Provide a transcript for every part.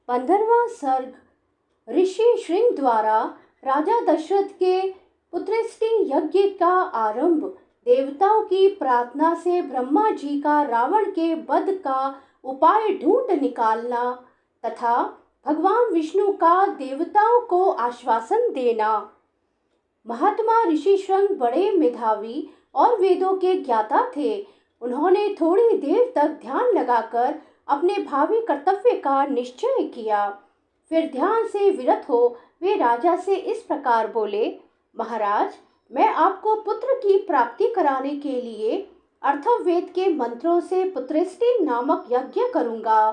15वां सर्ग। ऋषि श्रृंग द्वारा राजा दशरथ के पुत्रेष्टि यज्ञ का आरंभ। देवताओं की प्रार्थना से ब्रह्मा जी का रावण के वध का उपाय ढूंढ निकालना तथा भगवान विष्णु का देवताओं को आश्वासन देना। महात्मा ऋषि श्रृंग बड़े मेधावी और वेदों के ज्ञाता थे। उन्होंने थोड़ी देर तक ध्यान लगाकर अपने भावी कर्तव्य का निश्चय किया। फिर ध्यान से विरत हो वे राजा से इस प्रकार बोले, महाराज, मैं आपको पुत्र की प्राप्ति कराने के लिए अर्थवेद के मंत्रों से पुत्रेष्टि नामक यज्ञ करूंगा।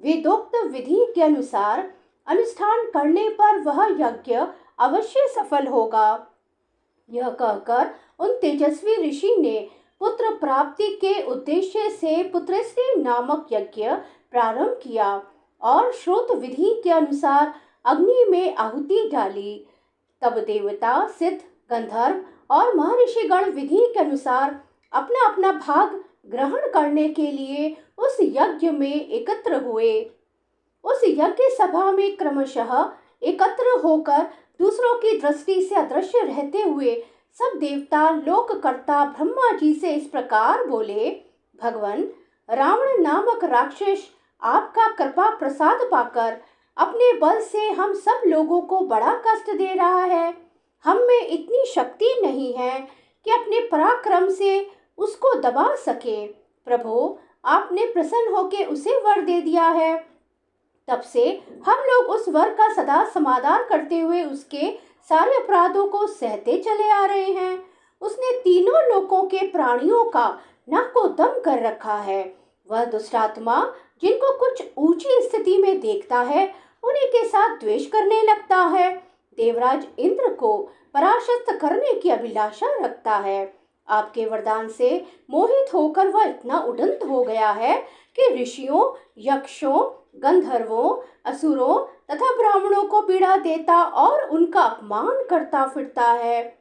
वेदोक्त विधि के अनुसार अनुष्ठान करने पर वह यज्ञ अवश्य सफल होगा। यह कहकर उन तेजस्वी ऋषि ने पुत्र प्राप्ति के उद्देश्य से पुत्रेष्टि नामक यज्ञ प्रारंभ किया और श्रोत विधि के अनुसार अग्नि में आहुति डाली। तब देवता, सिद्ध, गंधर्व और महर्षिगण विधि के अनुसार अपना अपना भाग ग्रहण करने के लिए उस यज्ञ में एकत्र हुए। उस यज्ञ सभा में क्रमशः एकत्र होकर दूसरों की दृष्टि से अदृश्य रहते हुए सब देवता लोककर्ता ब्रह्मा जी से इस प्रकार बोले, भगवान, रावण नामक राक्षस आपका कृपा प्रसाद पाकर अपने बल से हम सब लोगों को बड़ा कष्ट दे रहा है। हम में इतनी शक्ति नहीं है कि अपने पराक्रम से उसको दबा सके। प्रभु, आपने प्रसन्न होकर उसे वर दे दिया है। तब से हम लोग उस वर का सदा समादान करते हुए उसके सारे अपराधों को सहते चले आ रहे हैं। उसने तीनों लोकों के प्राणियों का नाक को दम कर रखा है। वह दुष्टात्मा जिनको कुछ ऊंची स्थिति में देखता है उन्हीं के साथ द्वेष करने लगता है। देवराज इंद्र को परास्त करने की अभिलाषा रखता है। आपके वरदान से मोहित होकर वह इतना उड़ंत हो गया है कि ऋषियों, यक्षों, गंधर्वों, असुरों तथा ब्राह्मणों को पीड़ा देता और उनका अपमान करता फिरता है।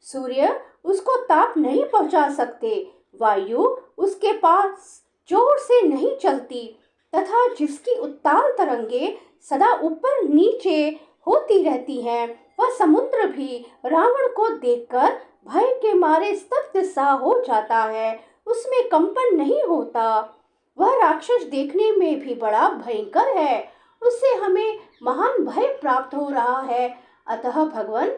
सूर्य उसको ताप नहीं पहुंचा सकते, वायु उसके पास जोर से नहीं चलती तथा जिसकी उत्ताल तरंगे सदा ऊपर नीचे होती रहती हैं, वह समुद्र भी रावण को देखकर भय के मारे स्तब्ध सा हो जाता है, उसमें कंपन नहीं होता। वह राक्षस देखने में भी बड़ा भयंकर है, उससे हमें महान भय प्राप्त हो रहा है। अतः भगवान,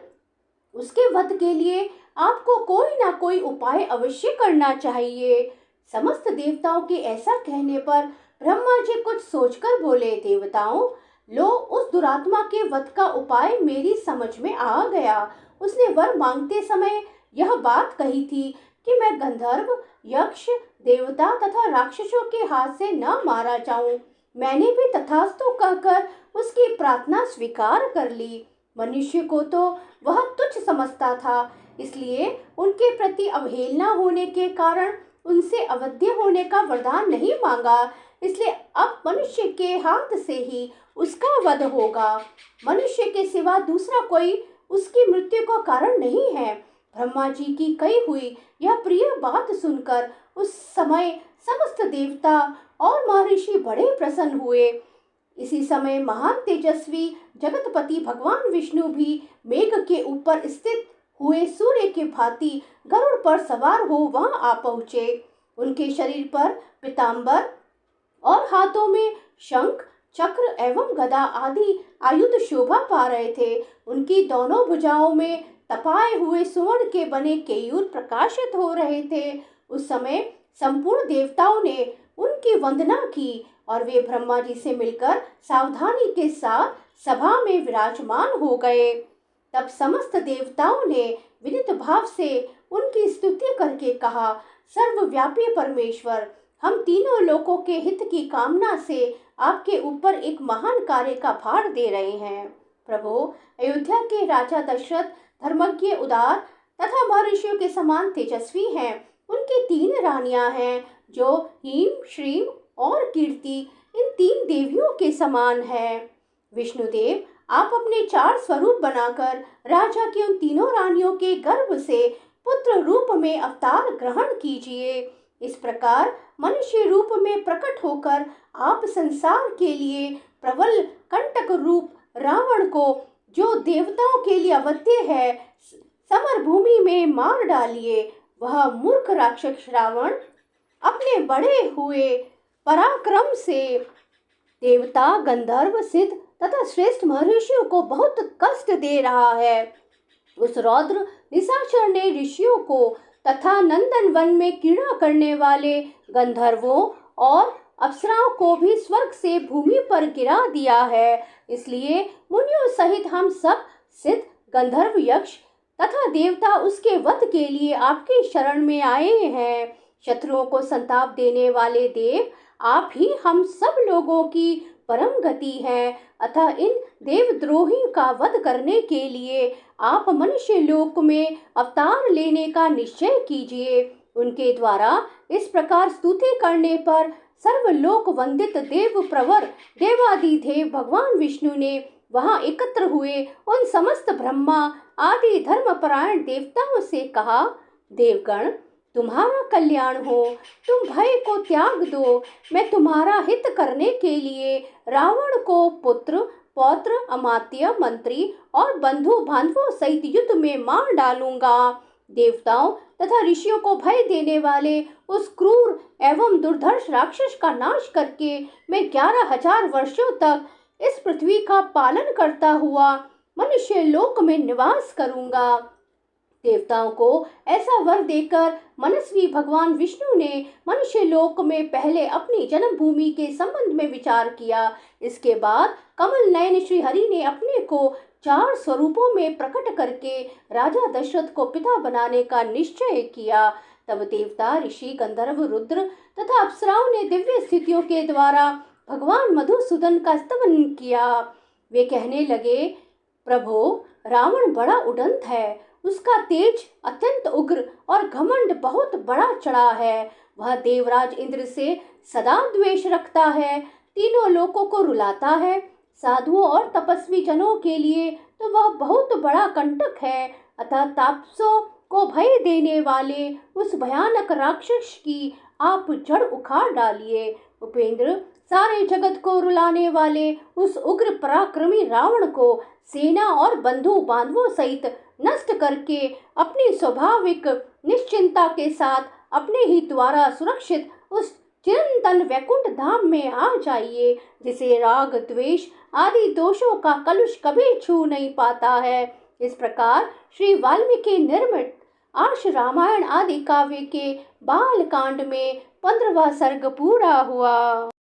उसके वध के लिए आपको कोई ना कोई उपाय अवश्य करना चाहिए। समस्त देवताओं के ऐसा कहने पर ब्रह्मा जी कुछ सोचकर बोले, देवताओं, लो, उस दुरात्मा के वध का उपाय मेरी समझ में आ गया। उसने वर मांगते समय यह बात कही थी कि मैं गंधर्व, यक्ष, देवता तथा राक्षसों के हाथ से न मारा जाऊं। मैंने भी तथास्तु कहकर उसकी प्रार्थना स्वीकार कर ली। मनुष्य को तो वह तुच्छ समझता था, इसलिए उनके प्रति अवहेलना होने के कारण उनसे अवध्य होने का वरदान नहीं मांगा। इसलिए अब मनुष्य के हाथ से ही उसका वध होगा। मनुष्य के सिवा दूसरा कोई उसकी मृत्यु का कारण नहीं है। ब्रह्मा जी की कही हुई यह प्रिय बात सुनकर उस समय समस्त देवता और महर्षि बड़े प्रसन्न हुए। इसी समय महान तेजस्वी जगतपति भगवान विष्णु भी मेघ के ऊपर स्थित हुए सूर्य के भांति गरुड़ पर सवार हो वहां आ पहुंचे। उनके शरीर पर पीतांबर और हाथों में शंख, चक्र एवं गदा आदि आयुध शोभा पा रहे थे। उनकी दोनों भुजाओं में तपाए हुए सुवर्ण के बने केयूर प्रकाशित हो रहे थे। उस समय संपूर्ण देवताओं ने उनकी वंदना की और वे ब्रह्मा जी से मिलकर सावधानी के साथ सभा में विराजमान हो गए। तब समस्त देवताओं ने विनीत भाव से उनकी स्तुति करके कहा, सर्वव्यापी परमेश्वर, हम तीनों लोकों के हित की कामना से आपके ऊपर एक महान कार्य का भार दे रहे हैं। प्रभु, अयोध्या के राजा दशरथ धर्मज्ञ, उदार तथा महर्षियों के समान तेजस्वी हैं। उनकी 3 रानियां हैं जो हीम, श्रीम और कीर्ति इन 3 देवियों के समान हैं। विष्णुदेव, आप अपने 4 स्वरूप बनाकर राजा की उन तीनों रानियों के गर्भ से पुत्र रूप में अवतार ग्रहण कीजिए। इस प्रकार मनुष्य रूप में प्रकट होकर आप संसार के लिए प्रबल हिंसक रूप रावण को, जो देवताओं के लिए अवध्य है, समर भूमि में मार डालिए। वह मूर्ख राक्षस रावण अपने बढ़े हुए पराक्रम से देवता, गंधर्व, सिद्ध तथा श्रेष्ठ महर्षियों को बहुत कष्ट दे रहा है। उस रौद्र निशाचर ने ऋषियों को तथा नंदन वन में क्रीड़ा करने वाले गंधर्वों और अप्सराओं को भी स्वर्ग से भूमि पर गिरा दिया है। इसलिए मुनियों सहित हम सब सिद्ध, गंधर्व, यक्ष तथा देवता उसके वध के लिए आपकी शरण में आए हैं। शत्रुओं को संताप देने वाले देव, आप ही हम सब लोगों की परम गति हैं। अतः इन देवद्रोही का वध करने के लिए आप मनुष्य लोक में अवतार लेने का निश्चय कीजिए। उनके द्वारा इस प्रकार स्तुति करने पर सर्वलोक वंदित देव प्रवर देवादिदेव भगवान विष्णु ने वहां एकत्र हुए उन समस्त ब्रह्मा आदि धर्मपरायण देवताओं से कहा, देवगण, तुम्हारा कल्याण हो, तुम भय को त्याग दो। मैं तुम्हारा हित करने के लिए रावण को पुत्र, पौत्र, अमात्य, मंत्री और बंधु बांधवों सहित युद्ध में मार डालूंगा। देवताओं तथा ऋषियों को भय देने वाले उस क्रूर एवं दुर्धर्ष राक्षस का नाश करके मैं 11,000 वर्षों तक इस पृथ्वी का पालन करता हुआ मनुष्य लोक में निवास करूंगा। देवताओं को ऐसा वर देकर मनस्वी भगवान विष्णु ने मनुष्य लोक में पहले अपनी जन्मभूमि के संबंध में विचार किया। इसके बाद कमल नयन श्री हरि ने अपने को 4 स्वरूपों में प्रकट करके राजा दशरथ को पिता बनाने का निश्चय किया। तब देवता, ऋषि, गंधर्व, रुद्र तथा अप्सराओं ने दिव्य स्थितियों के द्वारा भगवान मधुसूदन का स्तवन किया। वे कहने लगे, प्रभो, रावण बड़ा उदंत है, उसका तेज अत्यंत उग्र और घमंड बहुत बड़ा चढ़ा है। वह देवराज इंद्र से सदा द्वेष रखता है, तीनों लोकों को रुलाता है। साधुओं और तपस्वी जनों के लिए तो वह बहुत बड़ा कंटक है। अतः तापसों को भय देने वाले उस भयानक राक्षस की आप जड़ उखाड़ डालिए। उपेंद्र, सारे जगत को रुलाने वाले उस उग्र पराक्रमी रावण को सेना और बंधु बांधवों सहित नष्ट करके अपनी स्वाभाविक निश्चिंता के साथ अपने ही द्वारा सुरक्षित उस चिरंतन वैकुंठ धाम में आ जाइए, जिसे राग, द्वेष आदि दोषों का कलुष कभी छू नहीं पाता है। इस प्रकार श्री वाल्मीकि निर्मित आर्ष रामायण आदि काव्य के बाल कांड में 15वां सर्ग पूरा हुआ।